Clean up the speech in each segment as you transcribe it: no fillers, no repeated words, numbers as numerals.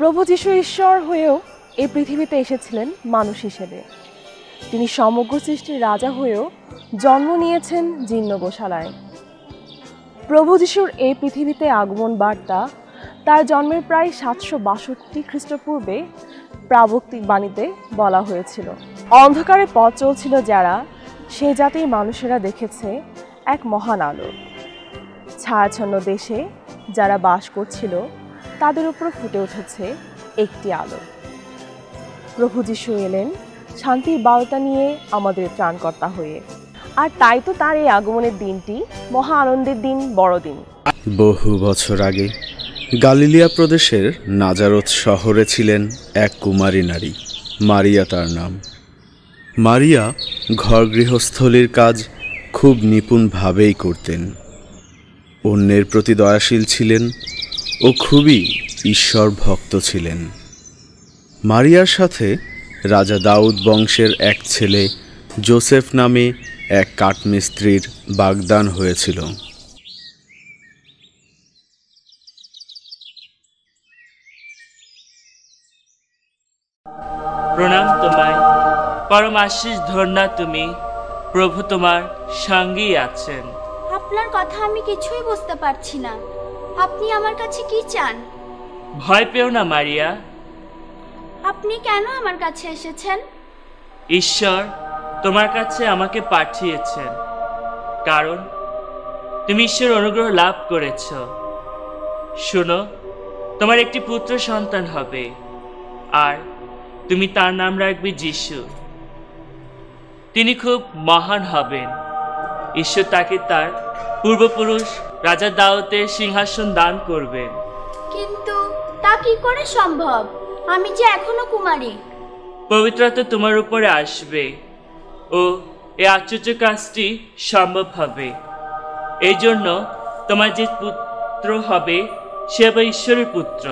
প্রভু যীশু ঈশ্বর হয়েও এই পৃথিবীতে এসেছিলেন মানুষ হিসেবে। তিনি সমগ্র সৃষ্টির রাজা হয়েও জন্ম নিয়েছেন জীর্ণ গোশালায়। প্রভু যীশুর এই পৃথিবীতে আগমন বার্তা তার জন্মের প্রায় 762 খ্রিস্টপূর্বে প্রাবক্তিক বাণীতে বলা হয়েছিল। অন্ধকারে পথ চলছিল যারা, সে জাতির মানুষেরা দেখেছে এক মহান আলো। ছায়াচ্ছন্ন দেশে যারা বাস করছিল তাদের উপর ফুটে উঠেছে একটি আলো। প্রভু যীশু এলেন শান্তির বার্তা নিয়ে আমাদের ত্রাণকর্তা হয়ে। আর তাই তো তার এই আগমনের দিনটি মহা আনন্দের দিন, বড়দিন। বহু বছর আগে গালিলিয়া প্রদেশের নাজারত শহরে ছিলেন এক কুমারী নারী, মারিয়া তার নাম। মারিয়া ঘর গৃহস্থলীর কাজ খুব নিপুণভাবেই করতেন। অন্যের প্রতি দয়াশীল ছিলেন ও খুবই ঈশ্বর ভক্ত ছিলেন। মারিয়ার সাথে রাজা দাউদ বংশের এক ছেলে যোসেফ নামে এক কাঠমিস্ত্রির বাগদান হয়েছিল। প্রণাম তোমায়, পরম আশীষ ধন্যা তুমি, প্রভু তোমার সঙ্গেই আছেন। আপনার কথা আমি কিছুই বুঝতে পারছি না। আপনি আমার কাছে কি চান? ভয় পেও না মারিয়া। আপনি কেন আমার কাছে এসেছেন? ঈশ্বর তোমার কাছে আমাকে পাঠিয়েছেন, কারণ তুমি ঈশ্বরের অনুগ্রহ লাভ করেছ। শোনো, তোমার একটি পুত্র সন্তান হবে, আর তুমি তার নাম রাখবে যীশু। তিনি খুব মহান হবেন। ঈশ্বর তাকে তার পূর্বপুরুষ রাজা দাউদের সিংহাসন দান করবেন। কিন্তু তা কি করে সম্ভব? আমি যে এখনো কুমারী। পবিত্রতা তোমার উপরে আসবে ও এই আশ্চর্য কাজটি সম্ভব হবে। এই জন্য তোমার যে পুত্র হবে সে হবে ঈশ্বরের পুত্র।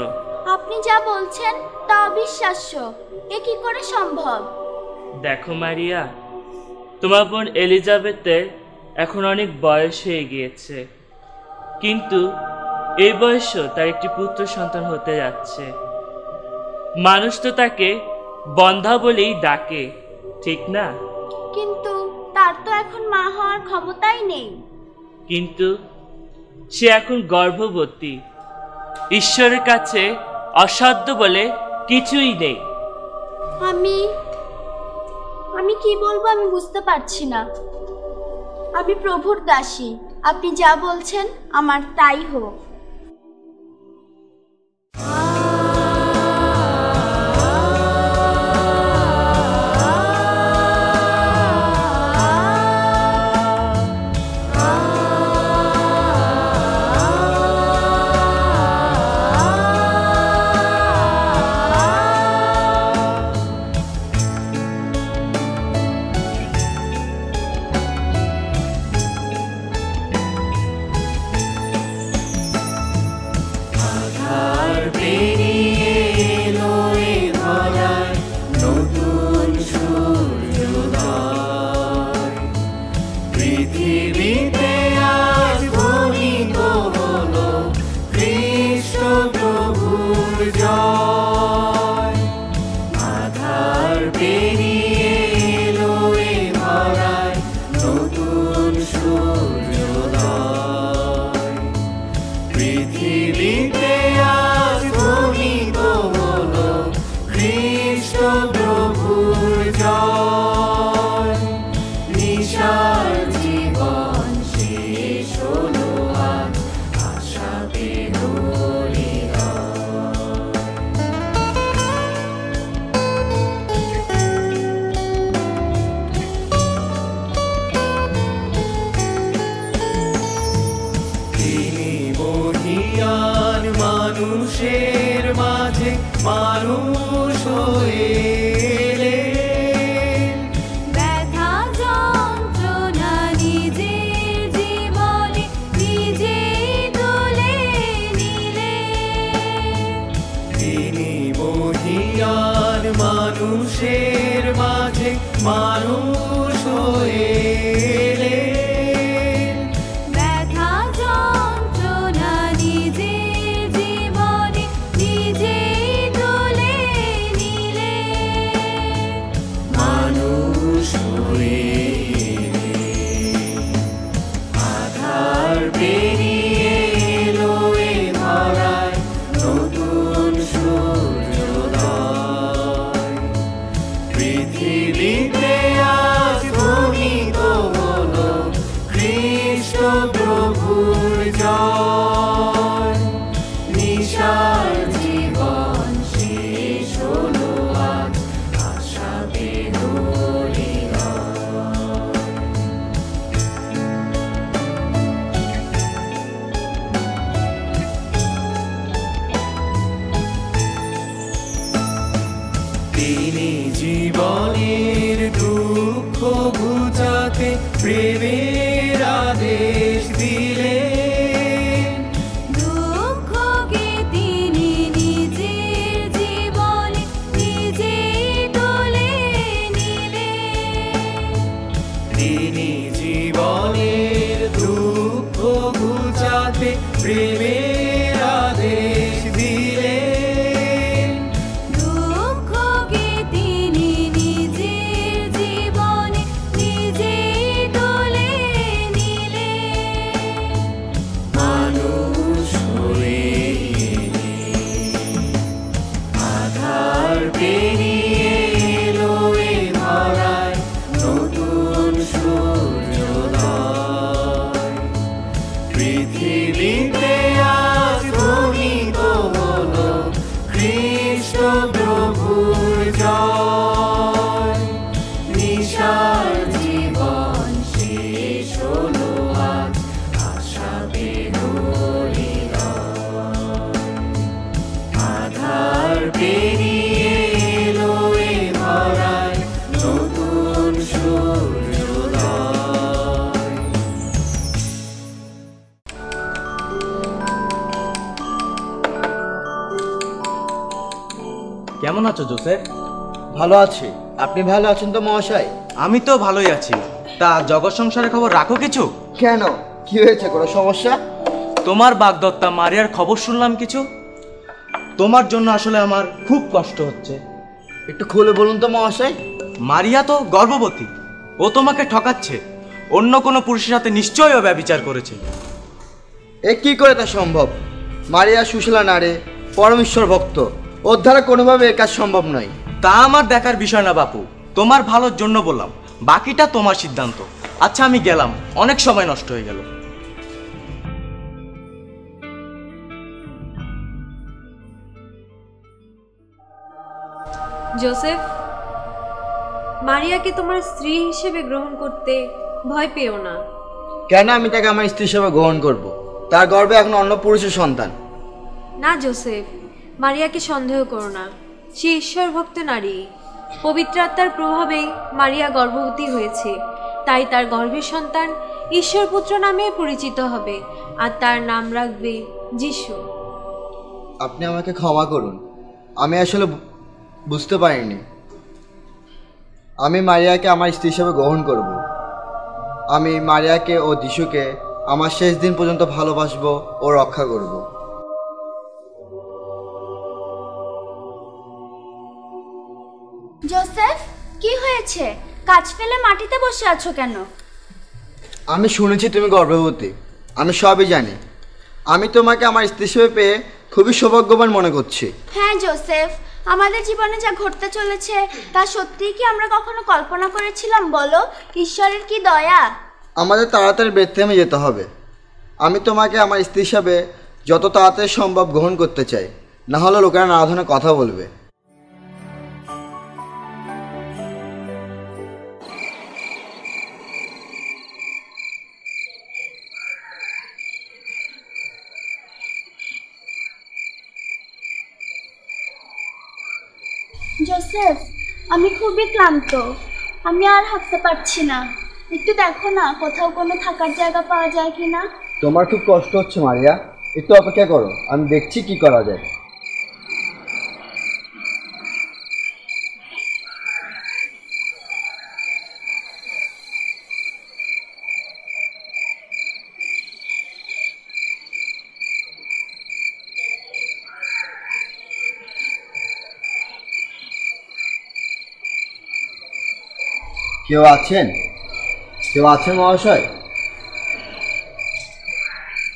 আপনি যা বলছেন তা অবিশ্বাস্য। এ কি করে সম্ভব? দেখো মারিয়া, তোমার বোন এলিজাবেথের এখন অনেক বয়স হয়ে গিয়েছে, কিন্তু এই বয়সেও তার একটি পুত্র সন্তান হতে যাচ্ছে। মানুষ তো তাকে বন্ধা বলেই ডাকে, ঠিক না? কিন্তু তার তো এখন মা হওয়ার ক্ষমতাই নেই। কিন্তু সে এখন গর্ভবতী। ঈশ্বরের কাছে অসাধ্য বলে কিছুই নেই। আমি কি বলবো আমি বুঝতে পারছি না। আমি প্রভুর দাসী। আপনি যা বলছেন আমার তাই হোক। মানুষের মাঝে মানুষ হয়ে ব্যথা যন্ত্রণা নিজের জীবনে নিজে তুলে নিলে। তিনি মহিয়ান মানুষের মাঝে মানুষ হয়ে ব্যথা যন্ত্রণা নিজের জীবনে নিজে তিনি জীবনের দুঃখ ঘুচাতে প্রেমের আদেশ দিলেন। দুঃখকে তিনি নিজের জীবনে নিজেই তুলে নিলেন। তিনি জীবনের দুঃখ ঘুচাতে প্রেমের আদেশ দিলেন। দুঃখকে তিনি নিজের জীবনে নিজেই তুলে নিলেন। মানুষ হয়ে আধার পেরিয়ে এলো এ ধরায় নতুন সূর্যোদয়। পৃথিবীতে আজ ধ্বনিত হলো খ্রিস্ট প্রভুর জয়। নিশার জীবন শেষ হলো আজ আশা বেরোলি আধার পেরিয়ে এলো এ ধরায় নতুন সূর্যোদয়। কেমন আছো জোসেফ? ভালো আছি। আপনি ভালো আছেন তো মহাশয়? আমি তো ভালোই আছি। তা জগৎ সংসারের খবর রাখো কিছু? কেন, কি হয়েছে? কোনো সমস্যা? তোমার বাগদত্তা মারিয়ার খবর শুনলাম কিছু। তোমার জন্য আসলে আমার খুব কষ্ট হচ্ছে। একটু খুলে বলুন তো মহাশয়। মারিয়া তো গর্ভবতী। ও তোমাকে ঠকাচ্ছে। অন্য কোনো পুরুষের সাথে নিশ্চয়ই ও ব্যভিচার করেছে। এ কি করে তা সম্ভব? মারিয়া সুশীলা নারে, পরমেশ্বর ভক্ত। ওর দ্বারা কোনোভাবে এ কাজ সম্ভব নয়। তা আমার দেখার বিষয় না বাপু, তোমার ভালোর জন্য বললাম, বাকিটা তোমার সিদ্ধান্ত। আচ্ছা আমি গেলাম, অনেক সময় নষ্ট হয়ে গেল। জোসেফ, মারিয়াকে তোমার স্ত্রী হিসেবে গ্রহণ করতে ভয় পেও না। কেন আমি তাকে আমার স্ত্রী হিসেবে গ্রহণ করব? তার গর্ভে এখন অন্য পুরুষের সন্তান। না জোসেফ, মারিয়াকে সন্দেহ করো না। সে ঈশ্বর ভক্ত নারী। পবিত্র আত্মার প্রভাবেই মারিয়া গর্ভবতী হয়েছে। তাই তার গর্ভের সন্তান ঈশ্বর পুত্র নামে পরিচিত হবে, আর তার নাম রাখবে যিশু। আপনি আমাকে ক্ষমা করুন, আমি আসলে বুঝতে পারিনি। আমি মারিয়াকে আমার স্ত্রী হিসেবে গ্রহণ করব। আমি মারিয়াকে ও যিশুকে আমার শেষ দিন পর্যন্ত ভালোবাসবো ও রক্ষা করব। জোসেফ, কি হয়েছে? কাজ ফেলে মাটিতে বসে আছো কেন? আমি শুনেছি তুমি গর্ভবতী। আমি সবই জানি। আমি তোমাকে আমার স্ত্রী হিসেবে পেয়ে খুবই সৌভাগ্যবান মনে করছি। হ্যাঁ জোসেফ, আমাদের জীবনে যা ঘটতে চলেছে তা সত্যিই কি আমরা কখনো কল্পনা করেছিলাম বলো? ঈশ্বরের কি দয়া! আমাদের তাড়াতাড়ি বেথলেহেমে যেতে হবে। আমি তোমাকে আমার স্ত্রী হিসাবে যত তাড়াতাড়ি সম্ভব গ্রহণ করতে চাই, না হলে লোকেরা নানা ধরনের কথা বলবে। জোসেফ, আমি খুবই ক্লান্ত। আমি আর হাঁটতে পারছি না। একটু দেখো না কোথাও কোনো থাকার জায়গা পাওয়া যায় কিনা। তোমার খুব কষ্ট হচ্ছে মারিয়া, একটু অপেক্ষা করো, আমি দেখছি কি করা যায়। কেউ আছেন? কেউ আছেন মহাশয়?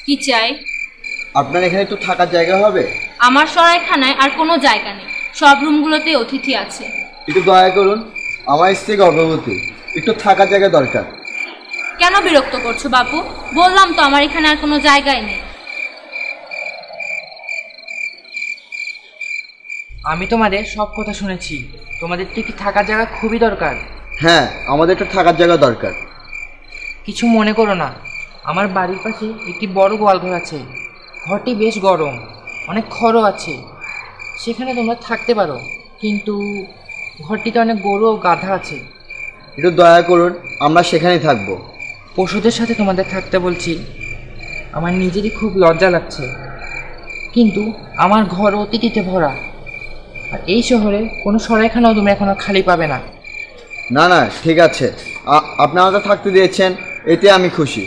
কি চাই? আপনার এখানে একটু থাকার জায়গা হবে? আমার সরাইখানায় আর কোনো জায়গা নেই, সব রুমগুলোতে অতিথি আছে। একটু দয়া করুন, আমার স্ত্রী গর্ভবতী, একটু থাকার জায়গা দরকার। কেন বিরক্ত করছো বাপু? বললাম তো আমার এখানে আর কোনো জায়গায় নেই। আমি তোমাদের সব কথা শুনেছি। তোমাদের কি থাকার জায়গা খুবই দরকার? হ্যাঁ, আমাদের একটু থাকার জায়গা দরকার। কিছু মনে করো না, আমার বাড়ির পাশে একটি বড় গোয়ালঘর আছে। ঘরটি বেশ গরম, অনেক খড়ও আছে, সেখানে তোমরা থাকতে পারো। কিন্তু ঘরটিতে অনেক গরু ও গাধা আছে। একটু দয়া করুন, আমরা সেখানেই থাকবো। পশুদের সাথে তোমাদের থাকতে বলছি, আমার নিজেরই খুব লজ্জা লাগছে। কিন্তু আমার ঘর অতিথিতে ভরা, আর এই শহরে কোনো সরাইখানাও তুমি এখনো খালি পাবে না। না না, ঠিক আছে, আপনি আমাদের থাকতে দিয়েছেন, এতে আমি খুশি।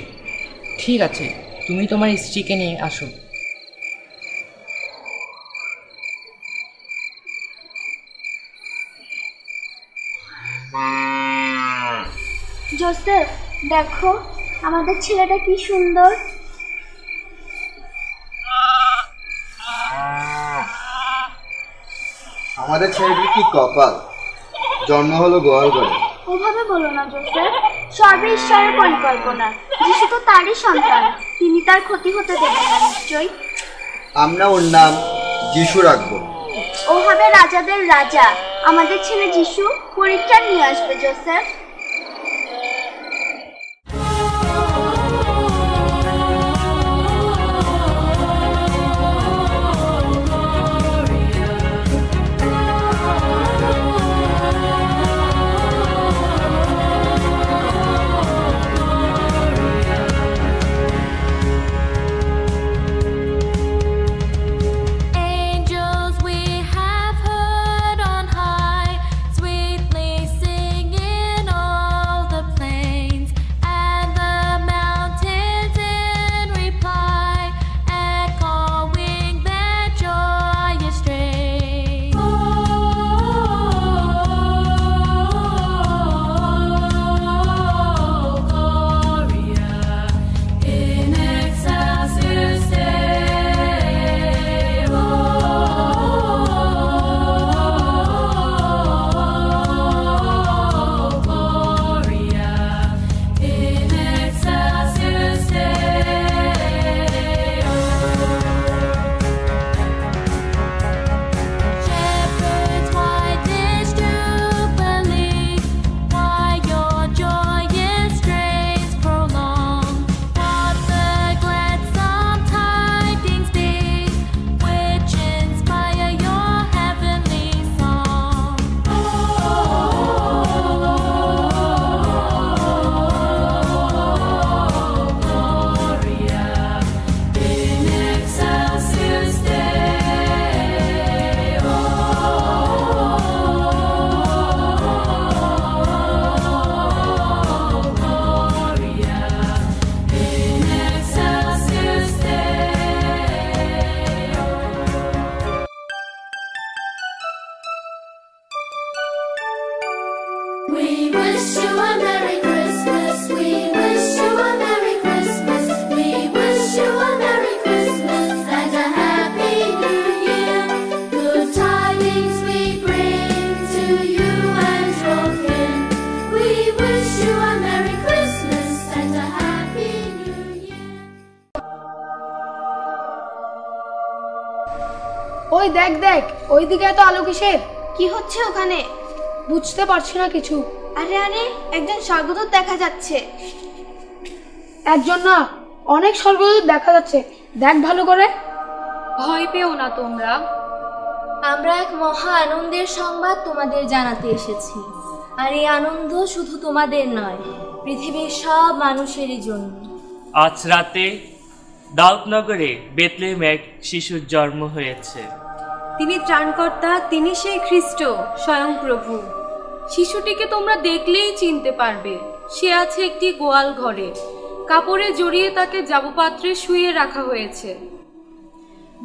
ঠিক আছে, তুমি তোমার স্ত্রীকে নিয়ে আসো। জোসেফ, দেখো আমাদের ছেলেটা কি সুন্দর। আমাদের ছেলেটির কি কপাল, জন্ম হলো গোয়াল ঘরে। ওভাবে বলো না জোসেফ, সবই ঈশ্বরের পরিকল্পনা। যিশু তো তারই সন্তান, তিনি তার ক্ষতি হতে দেবেন না নিশ্চয়ই। আমরা ওর নাম যিশু রাখবো। ও হবে রাজাদের রাজা। আমাদের ছেলে যিশু পরিত্রাণ নিয়ে আসবে Joseph. Angels we have heard on high, sweetly singing all the plains, and the mountains in reply, echoing their joyous strain. Oh, Gloria in excelsis Deo. Gloria in excelsis Deo. Shepherds, why this jubilee? Why your joyous strains prolong? What the gladsome tidings be, which inspire your heavenly song? Gloria in excelsis Deo. Gloria in excelsis Deo. We wish you a Merry Christmas. We wish you a Merry Christmas. We wish you a Merry Christmas and a Happy New Year. Good tidings we bring to you and your kin. We wish you a Merry Christmas and a Happy New Year. ওই দেখ দেখ, ওইদিকে এত আলো কিসের? কি হচ্ছে ওখানে? বুঝতে পারছি না কিছু। আরে আরে, একজন স্বর্গদূত দেখা যাচ্ছে। একজন না, অনেক স্বর্গদূত দেখা যাচ্ছে, দেখ ভালো করে। ভয় পেও না তোমরা, আমরা এক মহা আনন্দের সংবাদ তোমাদের জানাতে এসেছি। আর এই আনন্দ শুধু তোমাদের নয়, পৃথিবীর সব মানুষেরই জন্য। আজ রাতে দাউদনগরে বেথলেহেমে এক শিশুর জন্ম হয়েছে। তিনি ত্রাণকর্তা, তিনি সেই খ্রিস্ট, স্বয়ং প্রভু। শিশুটিকে তোমরা দেখলেই চিনতে পারবে। সে আছে একটি গোয়াল ঘরে, কাপড়ে জড়িয়ে তাকে জাবপাত্রে শুইয়ে রাখা হয়েছে।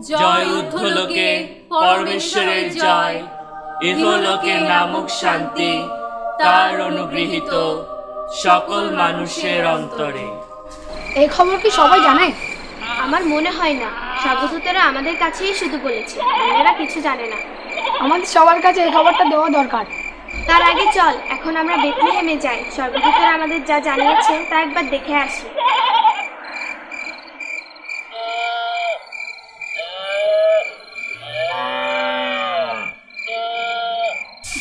জয় ঊর্ধ্বলোকে পরমেশ্বরের জয়, ইহলোকে নামক শান্তি তার অনুগৃহীত সকল মানুষের অন্তরে। এই খবর কি সবাই জানে? আমার মনে হয় না, স্বর্গদূতেরা আমাদের কাছেই শুধু বলেছে, অন্যরা কিছু জানে না। আমাদের সবার কাছে এই খবরটা দেওয়া দরকার। তার আগে চল এখন আমরা বেথলেহেমে যাই, স্বর্গদূতেরা আমাদের যা জানিয়েছে তা একবার দেখে আসি।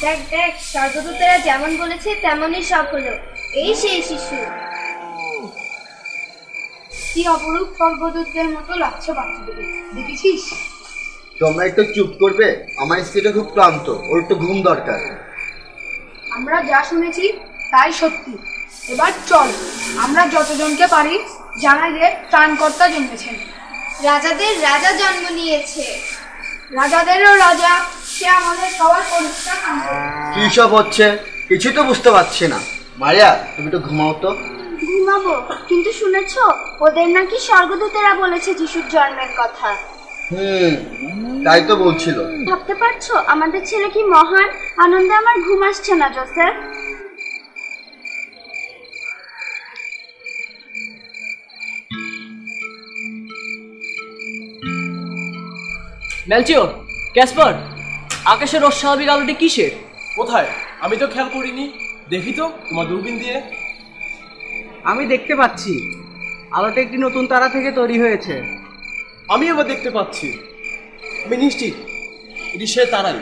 দেখ দেখ, স্বর্গদূতেরা যেমন বলেছে তেমনই সব হলো। এই সেই শিশু। কি অপরূপ স্বর্গদূতদের মতো লাগছে বাচ্চাদের, দেখেছিস? তোমরা একটু চুপ করবে? আমার স্ত্রীটা খুব ক্লান্ত, ওর একটু ঘুম দরকার। আমরা যা শুনেছি তাই সত্যি। এবার চল, আমরা যতজনকে পারি জানাই যে ত্রাণকর্তা জন্মেছেন। রাজাদের রাজা জন্ম নিয়েছে। রাজাদেরও রাজা, সে আমাদের সবার পরিষ্কার। কি সব হচ্ছে কিছু তো বুঝতে পারছি না। মারিয়া, তুমি একটু ঘুমাও তো। ঘুমাবো, কিন্তু শুনেছো ওদের নাকি স্বর্গদূতেরা বলেছে যিশুর জন্মের কথা। তাই তো বলছিল। ভাবতে পারছো আমাদের ছেলে কি মহান? আনন্দে আমার ঘুম আসছে না জোসেফ। মেলচিওর, ক্যাসপার, আকাশের অস্বাভাবিক আলোটি কিসের? কোথায়? আমি তো খেয়াল করিনি। দেখি তো তোমার দূরবীন দিয়ে। আমি দেখতে পাচ্ছি আলোটা একটি নতুন তারা থেকে তৈরি হয়েছে। আমি আবার দেখতে পাচ্ছি। আমি নিশ্চিত এটি সে তারাই।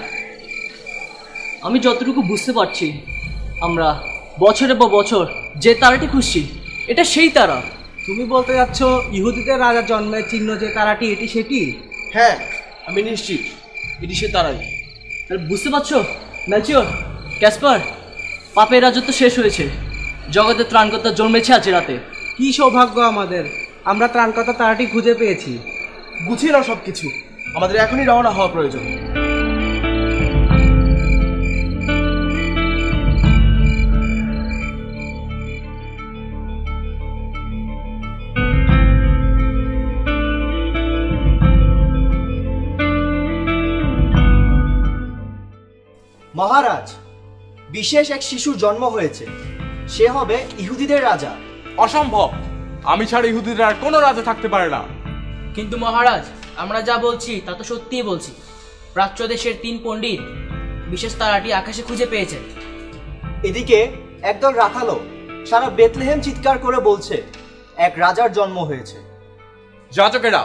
আমি যতটুকু বুঝতে পারছি, আমরা বছরের পর বছর যে তারাটি খুঁজছি এটা সেই তারা। তুমি বলতে যাচ্ছ ইহুদিদের রাজার জন্মের চিহ্ন যে তারাটি, এটি সেটি? হ্যাঁ, আমি নিশ্চিত এটি সে তারাই। তাহলে বুঝতে পারছো মেলচিওর, ক্যাসপার, পাপের রাজত্ব শেষ হয়েছে। জগতের ত্রাণকর্তা জন্মেছে আজ রাতে। কি সৌভাগ্য আমাদের, আমরা ত্রাণকর্তা তারাটি খুঁজে পেয়েছি। গুছিয়ে নাও সব কিছু, আমাদের এখনই রওনা হওয়া প্রয়োজন। মহারাজ, বিশেষ এক শিশুর জন্ম হয়েছে। সে হবে ইহুদিদের রাজা। অসম্ভব, আমি ছাড়া ইহুদিদের আর কোনো রাজা থাকতে পারে না। কিন্তু মহারাজ, আমরা যা বলছি তা তো সত্যিই বলছি। প্রাচ্য দেশের 3 পণ্ডিত বিশেষ তারাটি আকাশে খুঁজে পেয়েছেন। এদিকে একদল রাখালো সারা বেথলেহেম চিৎকার করে বলছে এক রাজার জন্ম হয়েছে। যাজকেরা,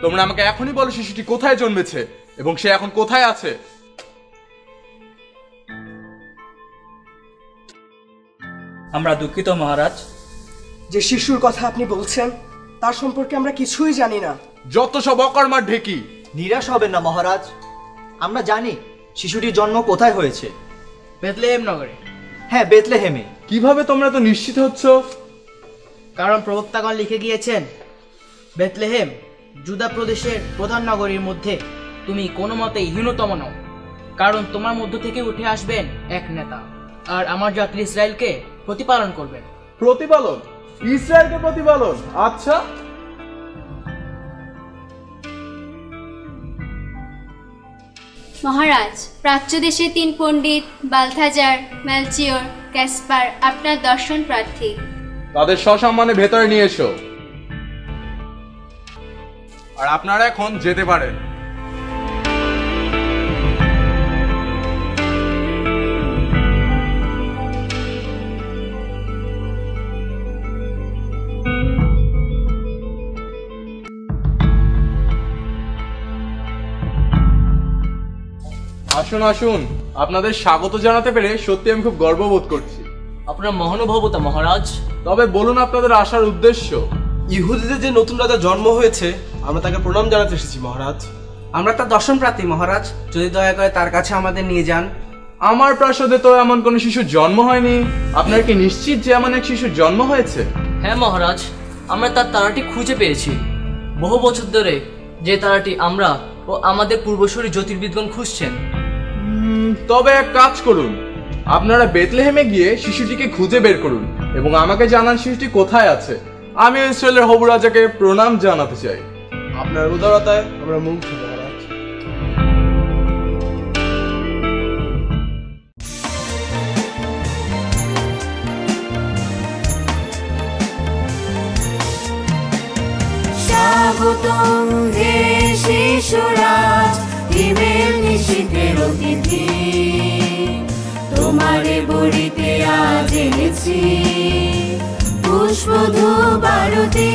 তোমরা আমাকে এখনই বলো শিশুটি কোথায় জন্মেছে এবং সে এখন কোথায় আছে। আমরা দুঃখিত মহারাজ, যে শিশুর কথা আপনি বলছেন তার সম্পর্কে আমরা কিছুই জানি না। যত সব অকর্মার ঢেকি। নিরাশ হবেন না মহারাজ, আমরা জানি শিশুটির জন্ম কোথায় হয়েছে। বেথলেহেম নগরে। হ্যাঁ, বেথলেহেমে। কিভাবে তোমরা তো নিশ্চিত হচ্ছ? কারণ প্রবক্তাগণ লিখে গিয়েছেন, বেথলেহেম জুদা প্রদেশের প্রধান নগরীর মধ্যে তুমি কোনো মতেই হীনতম নও, কারণ তোমার মধ্য থেকে উঠে আসবেন এক নেতা, আর আমার জাতি ইসরায়েলকে প্রতিপালন করবেন। প্রতিপালন? ইসরায়েলকে প্রতিপালন? আচ্ছা। মহারাজ, প্রাচ্য দেশে 3 পণ্ডিত বালথাজার, মেলচিওর, ক্যাসপার আপনার দর্শন প্রার্থী। তাদের সসম্মানে ভেতরে নিয়ে এসো, আর আপনারা এখন যেতে পারেন। আসুন আসুন, আপনাদের স্বাগত জানাতে পেরে সত্যি আমি খুব গর্ববোধ করছি। আপনার মহানুভবতা মহারাজ। তবে বলুন আপনাদের আসার উদ্দেশ্য। ইহুদিদের যে নতুন রাজা জন্ম হয়েছে, আমরা তাকে প্রণাম জানাতে এসেছি মহারাজ। আমরা তার দর্শন প্রার্থী মহারাজ, যদি দয়া করে তার কাছে আমাদের নিয়ে যান। আমার প্রাসাদে তো এমন কোনো শিশুর জন্ম হয়নি। আপনার কি নিশ্চিত যে এমন এক শিশুর জন্ম হয়েছে? হ্যাঁ মহারাজ, আমরা তার তারাটি খুঁজে পেয়েছি। বহু বছর ধরে যে তারাটি আমরা ও আমাদের পূর্বসূরি জ্যোতির্বিদগণ খুঁজছেন। তবে এক কাজ করুন, আপনারা বেথলেহেমে গিয়ে শিশুটিকে খুঁজে বের করুন এবং আমাকে জানান শিশুটি কোথায় আছে। আমি ইসরায়েলের হবু রাজাকে প্রণাম জানাতে চাই। আপনার উদারতায় আমরা মুগ্ধ মহারাজ। স্বাগতম হে শিশুরাজ, হিমেল নিশীথের অতিথি, তোমারে বলিতে আজ এনেছি পুষ্পধূপ আরতি।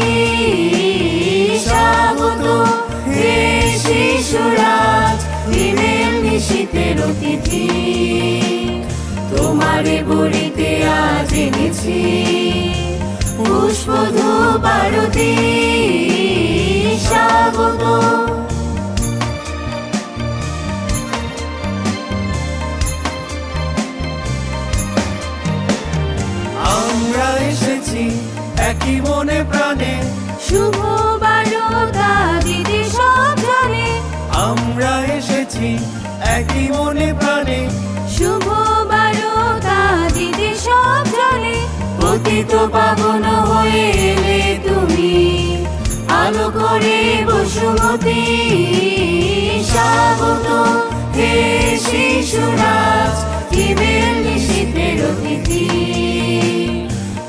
স্বাগত হে শিশুরাজ, হিমেল নিশীথের অতিথি, তোমারে বলিতে আজ এনেছি পুষ্পধূপ আরতি। স্বাগত। একই মনে প্রাণে শুভ বারতা দিতে সব জানে আমরা এসেছি একই মনে প্রাণে শুভ বারতা দিতে সব জানে পতিত পাবন হয়ে এলে তুমি আলো করে বসুমতী স্বাগত হে শিশুরাজ হিমেল নিশীথের অতিথি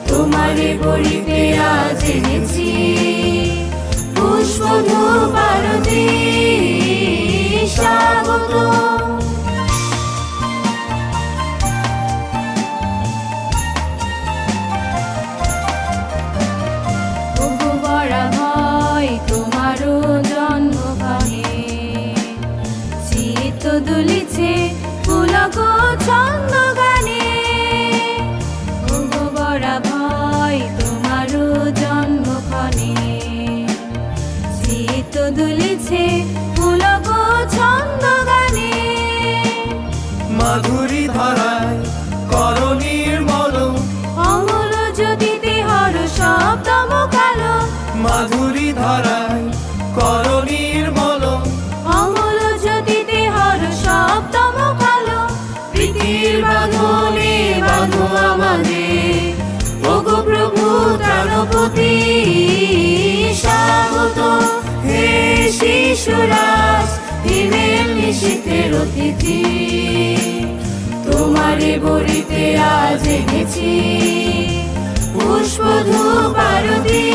তোমারে বলিতে আজ এনেছি পুষ্পধূপ আরতি স্বাগত তোমারও জন্মগানে চিত্ত দুলিছে পুলক ছন্দ গানে বড়া ভয় তোমারও জন্মক্ষণে চিত্ত দুলিছে পুলক ছন্দ গানে মাধুরী ধারায় করো নির্মল অমল জ্যোতিতে হর সপ্তম কালো মাধুরী ধারায় করো নির্মল অমল জ্যোতিতে হর সপ্তম কালো প্রীতির বাঁধনে বাঁধো আমাদের ওগো প্রভু ত্রাণপতি স্বাগত হে শিশুরাজ হিমেল নিশীথের অতিথি তোমারে বলিতে আজ এনেছি পুষ্পধূপ আরতি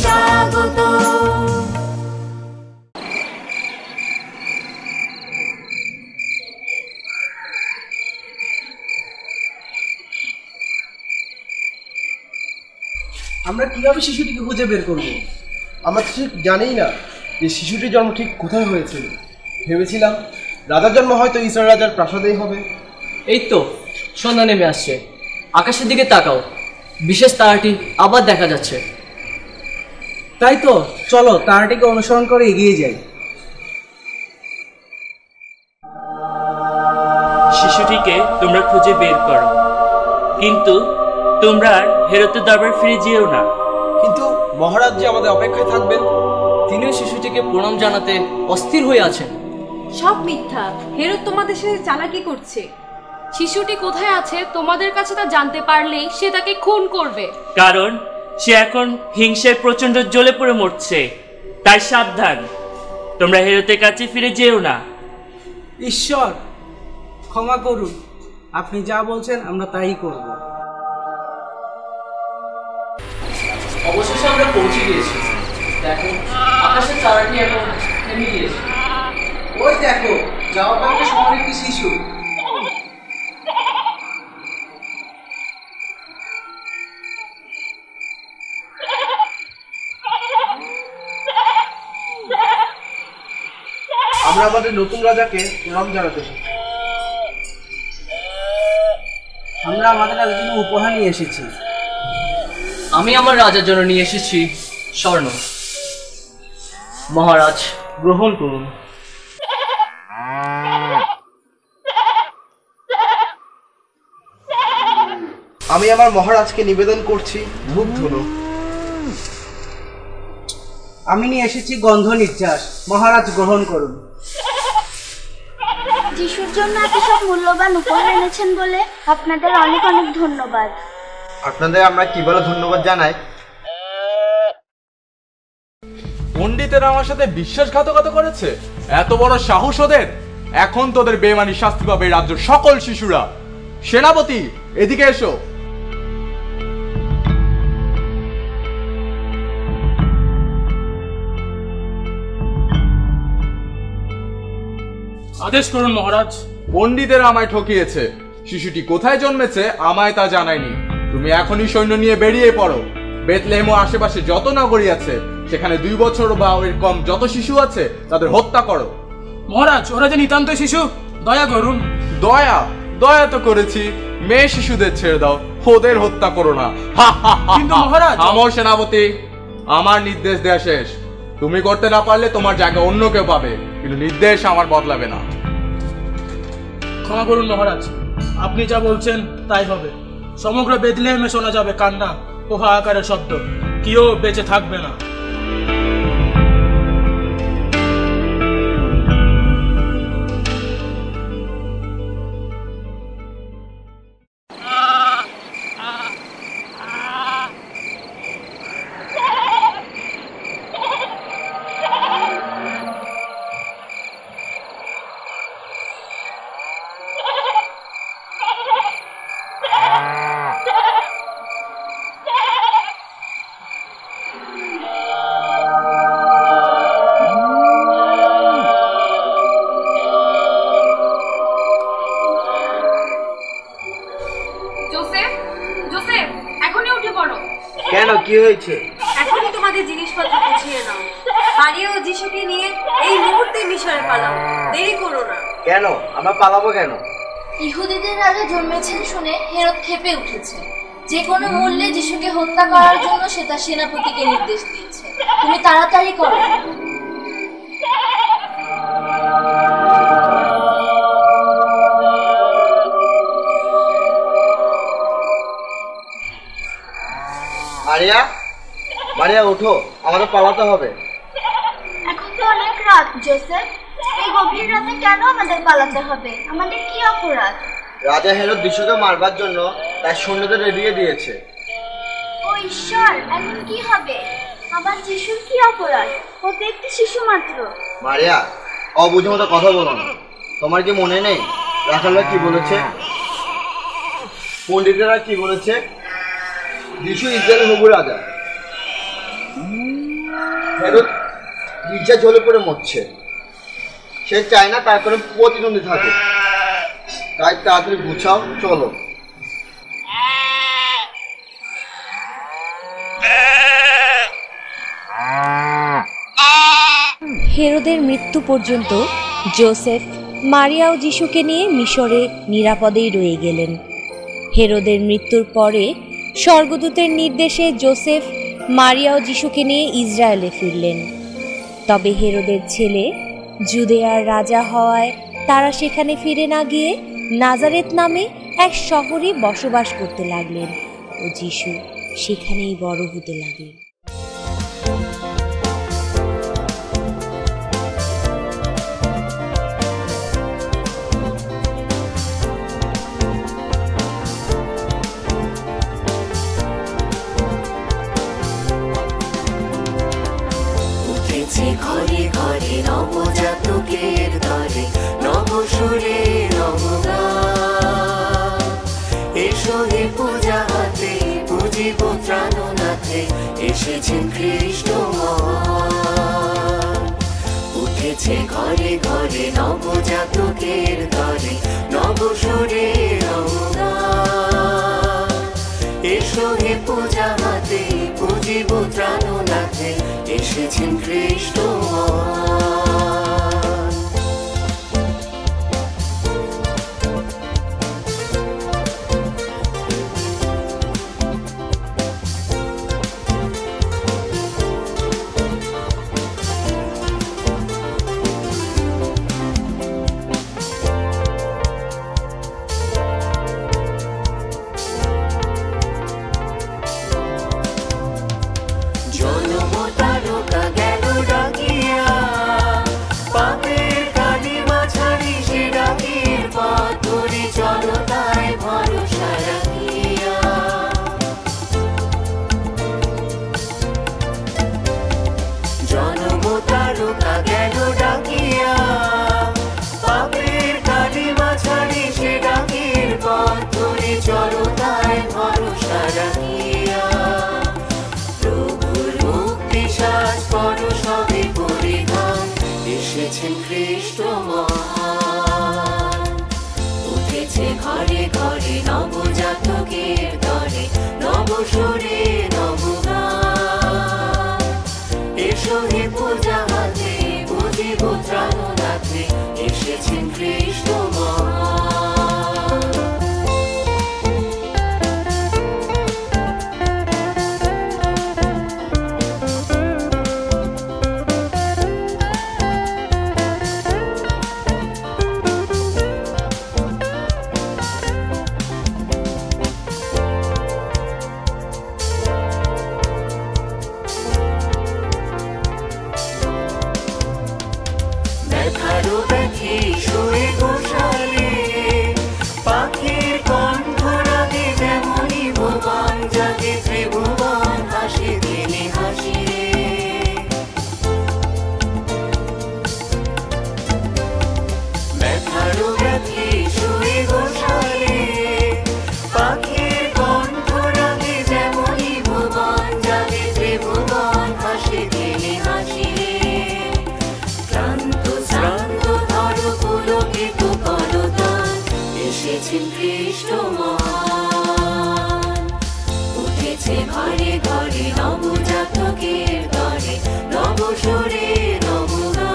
স্বাগত আমরা কিভাবে শিশুটিকে খুঁজে বের করব? আমরা তো ঠিক জানিই না যে শিশুটির জন্ম ঠিক কোথায় হয়েছিল। ভেবেছিলাম রাজার জন্ম হয়তো ইসরায়েল রাজার প্রাসাদেই হবে। এই তো সন্ধ্যা নেমে আসছে, আকাশের দিকে তাকাও, বিশেষ তারাটি আবার দেখা যাচ্ছে। তাই তো, চলো তারাটিকে অনুসরণ করে এগিয়ে যাই। শিশুটিকে তোমরা খুঁজে বের করো, কিন্তু তোমরা আর হেরোদের দরবার ফিরে যেও না। কিন্তু মহারাজ যে আমাদের অপেক্ষায় থাকবেন, তিনিও শিশুটিকে প্রণাম জানাতে অস্থির হয়ে আছেন। সব মিথ্যা, হেরোদ তোমাদের সাথে চালাকি করছে। শিশুটি কোথায় আছে তোমাদের কাছে তা জানতে পারলেই সে তাকে খুন করবে, কারণ সে এখন হিংসায় প্রচন্ড জ্বলে পড়ে মরছে। তাই সাবধান, তোমরা হেরোদের কাছে ফিরে যেও না। ঈশ্বর ক্ষমা করুন, আপনি যা বলছেন আমরা তাই করব। অবশেষে আমরা পৌঁছে গিয়েছি। দেখো আকাশের তারাটি এখন থেমে গিয়েছে। ওই দেখো যাওয়া পাবে শহরে একটি শিশু। আমরা আমাদের নতুন রাজাকে প্রণাম জানাতে এসেছি। আমরা আমাদের রাজার জন্য উপহার নিয়ে এসেছি। আমি আমার রাজার জন্য নিয়ে এসেছি স্বর্ণ। মহারাজ গ্রহণ করুন। আমি আমার মহারাজকে নিবেদন করছি ধূপধুনো। আমি নিয়ে এসেছি গন্ধ নির্যাস, মহারাজ গ্রহণ করুন। যিশুর জন্য এত সব মূল্যবান উপহার এনেছেন বলে আপনাদের অনেক অনেক ধন্যবাদ। আপনাদের আমরা কি বলে ধন্যবাদ জানাই? পণ্ডিতেরা আমার সাথে বিশ্বাসঘাতকতা করেছে, এত বড় সাহস ওদের। এখন তোদের বেমানি শাস্তি পাবে রাজ্যের সকল শিশুরা। সেনাপতি এদিকে এসো। আদেশ করুন মহারাজ। পণ্ডিতেরা আমায় ঠকিয়েছে, শিশুটি কোথায় জন্মেছে আমায় তা জানায়নি। তুমি এখনই সৈন্য নিয়ে বেরিয়ে পড়ো। বেথলেহেম ও আশেপাশে যত নগরী আছে সেখানে 2 বছর বা এর কম যত শিশু আছে তাদের হত্যা করো। মহারাজ ওরা যে নিতান্ত শিশু, দয়া করুন। দয়া তো করেছি, মেয়ে শিশুদের ছেড়ে দাও, ওদের হত্যা করো না। কিন্তু মহারাজ। আমার সেনাপতি, আমার নির্দেশ দেয়া শেষ। তুমি করতে না পারলে তোমার জায়গা অন্য কেউ পাবে, কিন্তু নির্দেশ আমার বদলাবে না। ক্ষমা করুন মহারাজ, আপনি যা বলছেন তাই হবে। সমগ্র বেথলেহেমে শোনা যাবে কান্না ও হাহাকারের শব্দ, কেউ বেঁচে থাকবে না। কেন, কি হয়েছে? এখনই তোমাদের জিনিসপত্র গুছিয়ে নাও। মারিয়া ও যিশুকে নিয়ে এই মুহূর্তে মিশরে পালাও, দেরি করো না। কেন? আমরা পালাবো কেন? ইহুদিদের রাজা জন্মেছেন শুনে হেরোদ ক্ষেপে উঠেছে। যে কোনো মূল্যে যিশুকে হত্যা করার জন্য সে তার সেনাপতিকে নির্দেশ দিয়েছে। তুমি তাড়াতাড়ি করো। মারিয়া, মারিয়া ওঠো, আমাদের পালাতে হবে। এখন তো অনেক রাত জোসেফ, এই গভীর রাতে কেন আমাদের পালাতে হবে? আমাদের কি অপরাধ? রাজা হেরোদ যিশুকে মারবার জন্য তার সৈন্যদের রেডিয়ে দিয়েছে। ও ঈশ্বর, এখন কি হবে? আমার যিশুর কি অপরাধ? ও তো একটি শিশু মাত্র। মারিয়া, অবুঝে মতো কথা বলো না। তোমার কি মনে নেই রাখালরা কি বলেছে, পণ্ডিতেরা কি বলেছে? যিশু ইসরায়েলের হবু রাজা। হেরোদ গির্জা জ্বলে পড়ে মরছে। সে চায় না তার কোনো প্রতিদ্বন্দ্বী থাকে। তাই তাড়াতাড়ি গুছাও, চলো। হেরোদের মৃত্যু পর্যন্ত জোসেফ মারিয়া ও যিশুকে নিয়ে মিশরে নিরাপদেই রয়ে গেলেন। হেরোদের মৃত্যুর পরে স্বর্গদূতের নির্দেশে জোসেফ মারিয়া ও যিশুকে নিয়ে ইসরায়েলে ফিরলেন। তবে হেরোদের ছেলে জুদেয়ার রাজা হওয়ায় তারা সেখানে ফিরে না গিয়ে নাজারেত নামে এক শহরে বসবাস করতে লাগলেন ও যিশু সেখানেই বড় হতে লাগলেন। ঘরে ঘরে নবজাতকের দরে নবসুরে নবগান, এসো হে পূজা হাতে পুজিব ত্রাণনাথে, এসেছেন খ্রিস্ট মহান। উঠেছে ঘরে ঘরে নবজাতকের দরে নবসুরে নবগান, এসো হে পূজা হাতে পুজিব ত্রাণনাথে, এসেছেন খ্রিস্ট মহান। জনম তারকা গেল ডাকি সাথে শুয়ে গোসালে পাখির কণ্ঠ রাগে যেমনই ভুবন যাবে ত্রিভুবন হাসি খেলে হাসিলে ক্লান্ত শ্রান্ত ধর পুলকিত কলতান এসেছেন খ্রিস্ট মহান উঠেছে ঘরে ঘরে নবজাতকের ঘরে নবসরে নবগান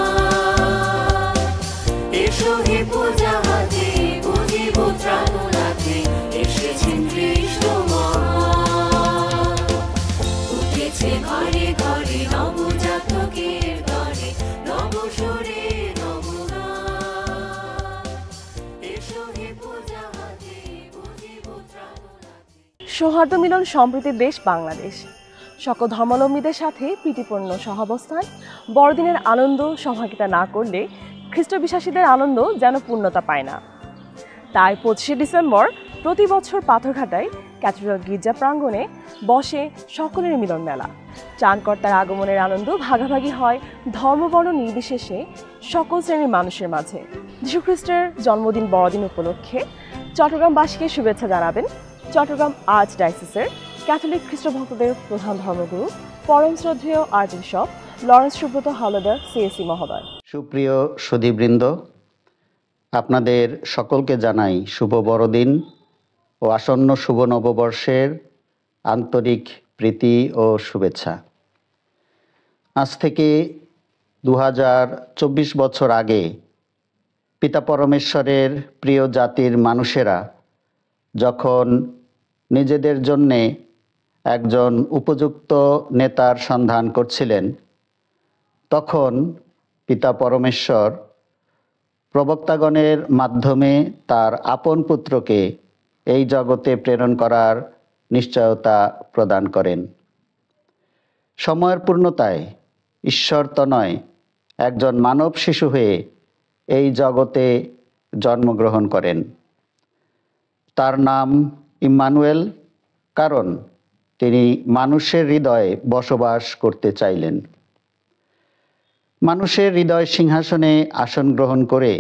এসো হে পূজা হাতে বুঝিব ত্রাণনাথে এসেছেন খ্রিস্ট মহান উঠেছে ঘরে ঘরে নবজাতকের ঘরে নবসরে নবগান এসো হে পূজা হাতে বুঝিব ত্রাণনাথে। সৌহার্দ্য মিলন সম্প্রীতির দেশ বাংলাদেশ। সকল ধর্মাবলম্বীদের সাথে প্রীতিপূর্ণ সহাবস্থান, বড়দিনের আনন্দ সহভাগিতা না করলে খ্রিস্ট বিশ্বাসীদের আনন্দ যেন পূর্ণতা পায় না। তাই 25শে ডিসেম্বর প্রতি বছর পাথরঘাটায় ক্যাথিড্রাল গির্জা প্রাঙ্গণে বসে সকলের মিলন মেলা। ত্রাণকর্তার আগমনের আনন্দ ভাগাভাগি হয় ধর্মবর্ণ নির্বিশেষে সকল শ্রেণীর মানুষের মাঝে। যীশুখ্রিস্টের জন্মদিন বড়দিন উপলক্ষে চট্টগ্রামবাসীকে শুভেচ্ছা জানাবেন চট্টগ্রাম আর্চ ডায়োসিসের ক্যাথলিক খ্রিস্ট ভক্তদের প্রধান ধর্মগুরু পরম শ্রদ্ধেয় archbishop Lawrence Subrata Howlader CSC মহোদয়। সুপ্রিয় সুধীবৃন্দ, আপনাদের সকলকে জানাই শুভ বড়দিন ও আসন্ন শুভ নববর্ষের আন্তরিক প্রীতি ও শুভেচ্ছা। আজ থেকে 2024 বছর আগে পিতা পরমেশ্বরের প্রিয় জাতির মানুষেরা যখন নিজেদের জন্যে একজন উপযুক্ত নেতার সন্ধান করছিলেন, তখন পিতা পরমেশ্বর প্রবক্তাগণের মাধ্যমে তার আপন পুত্রকে এই জগতে প্রেরণ করার নিশ্চয়তা প্রদান করেন। সময়ের পূর্ণতায় ঈশ্বর তনয় একজন মানব শিশু হয়ে এই জগতে জন্মগ্রহণ করেন। তার নাম ইম্মানুয়েল, কারণ তিনি মানুষের হৃদয়ে বসবাস করতে চাইলেন। মানুষের হৃদয় সিংহাসনে আসন গ্রহণ করে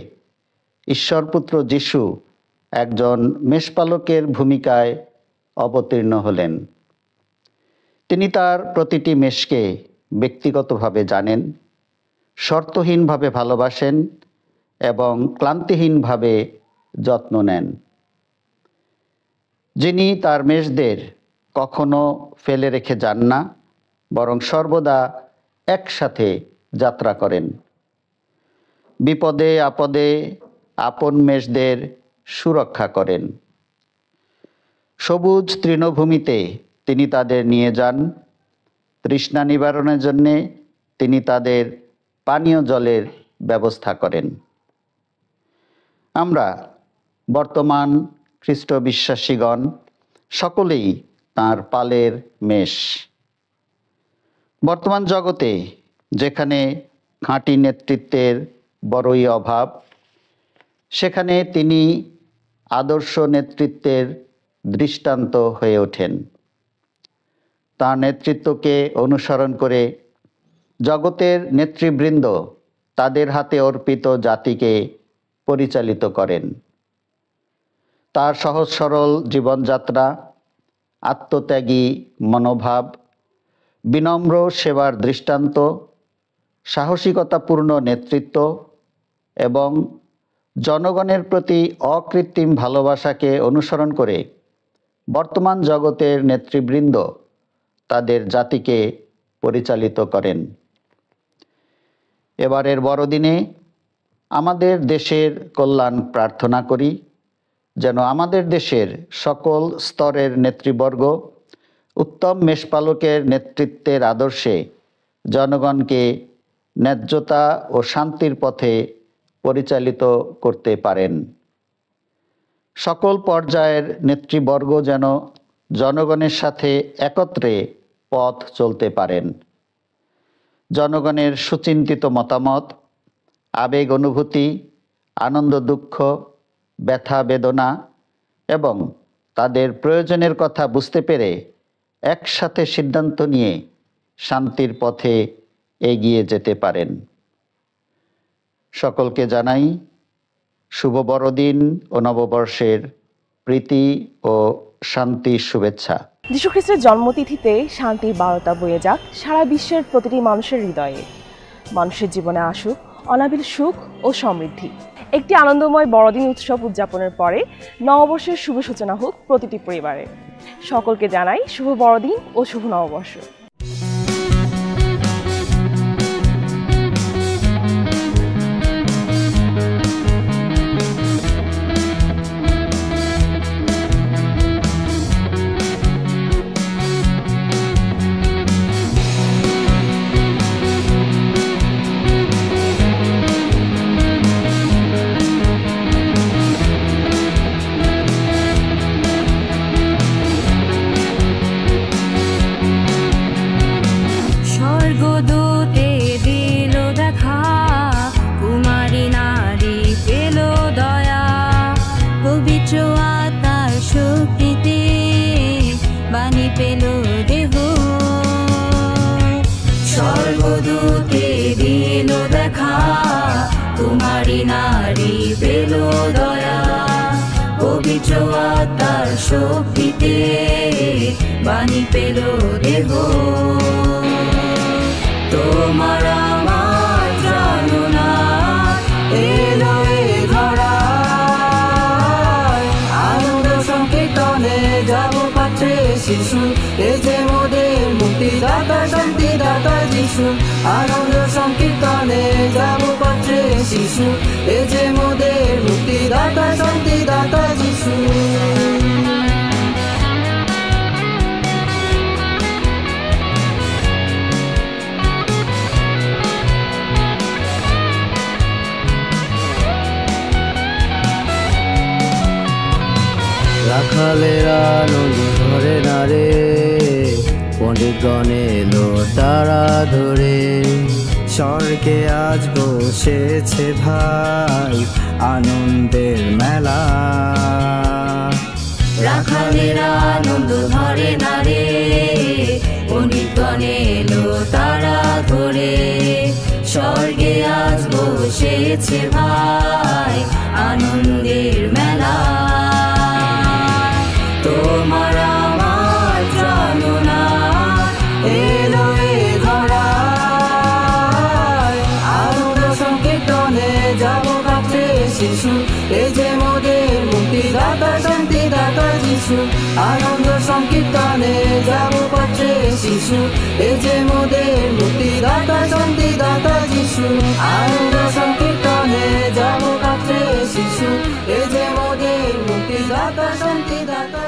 ঈশ্বরপুত্র যিশু একজন মেষপালকের ভূমিকায় অবতীর্ণ হলেন। তিনি তার প্রতিটি মেষকে ব্যক্তিগতভাবে জানেন, শর্তহীনভাবে ভালোবাসেন এবং ক্লান্তিহীনভাবে যত্ন নেন। যিনি তার মেষদের কখনো ফেলে রেখে যান না, বরং সর্বদা একসাথে যাত্রা করেন। বিপদে আপদে আপন মেষদের সুরক্ষা করেন। সবুজ তৃণভূমিতে তিনি তাদের নিয়ে যান। তৃষ্ণা নিবারণের জন্যে তিনি তাদের পানীয় জলের ব্যবস্থা করেন। আমরা বর্তমান খ্রিস্ট বিশ্বাসীগণ সকলেই তাঁর পালের মেষ। বর্তমান জগতে যেখানে খাঁটি নেতৃত্বের বড়ই অভাব, সেখানে তিনি আদর্শ নেতৃত্বের দৃষ্টান্ত হয়ে ওঠেন। তাঁর নেতৃত্বকে অনুসরণ করে জগতের নেতৃবৃন্দ তাদের হাতে অর্পিত জাতিকে পরিচালিত করেন। তার সহজ সরল জীবনযাত্রা, আত্মত্যাগী মনোভাব, বিনম্র সেবার দৃষ্টান্ত, সাহসিকতাপূর্ণ নেতৃত্ব এবং জনগণের প্রতি অকৃত্রিম ভালোবাসাকে অনুসরণ করে বর্তমান জগতের নেতৃবৃন্দ তাদের জাতিকে পরিচালিত করেন। এবারের বড়দিনে আমাদের দেশের কল্যাণ প্রার্থনা করি, যেন আমাদের দেশের সকল স্তরের নেতৃবর্গ উত্তম মেষপালকের নেতৃত্বের আদর্শে জনগণকে ন্যায্যতা ও শান্তির পথে পরিচালিত করতে পারেন। সকল পর্যায়ের নেতৃবর্গ যেন জনগণের সাথে একত্রে পথ চলতে পারেন। জনগণের সুচিন্তিত মতামত, আবেগ অনুভূতি, আনন্দ দুঃখ, ব্যথা বেদনা এবং তাদের প্রয়োজনের কথা বুঝতে পেরে একসাথে সিদ্ধান্ত নিয়ে শান্তির পথে এগিয়ে যেতে পারেন। সকলকে জানাই শুভ বড়দিন ও নববর্ষের প্রীতি ও শান্তির শুভেচ্ছা। যীশু খ্রিস্টের জন্মতিথিতে শান্তির বার্তা বয়ে যাক সারা বিশ্বের প্রতিটি মানুষের হৃদয়ে। মানুষের জীবনে আসুক অনাবিল সুখ ও সমৃদ্ধি। একটি আনন্দময় বড়দিন উৎসব উদযাপনের পরে নববর্ষের শুভ সূচনা হোক প্রতিটি পরিবারে। সকলকে জানাই শুভ বড়দিন ও শুভ নববর্ষ। স্বর্গদূতে দিল দেখা, কুমারী নারী পেল দয়া, পবিত্র আত্মার শক্তিতে বাণী পেল দেহ। তোমার আমার জানুনা এলো এ ধরায়, আনন্দ সংকীর্তনে যাব পাত্রে শিশু, এ যে মোদের মুক্তিদাতা শান্তিদাতা যিশু। আনন্দ সংকীর্তনে যাব পাত্রে শিশু, এ যে মোদের মুক্তিদাতা শান্তিদাতা যিশু। রাখালের আনন্দ ধরে না রে, পণ্ডিতগণ এলো তারা ধরে, স্বর্গে আজ বসেছে ভাই আনন্দের মেলা। রাখালের আনন্দ ধরে না রে, পণ্ডিতগণ এলো তারা ধরে, স্বর্গে আজ বসেছে ভাই আনন্দের মেলা। তোমার আমার জানুনা এলো এ ধরায়, আনন্দ সংকীর্তনে যাব পাত্রে শিশু, এ যে মোদের মুক্তিদাতা শান্তিদাতা যিশু। আনন্দ সংকীর্তনে যাব পাত্রে শিশু, এ যে মোদের মুক্তিদাতা শান্তিদাতা যিশু। আনন্দ সংকীর্তনে যাব পাত্রে শিশু, এ যে মোদের মুক্তিদাতা শান্তিদাতা।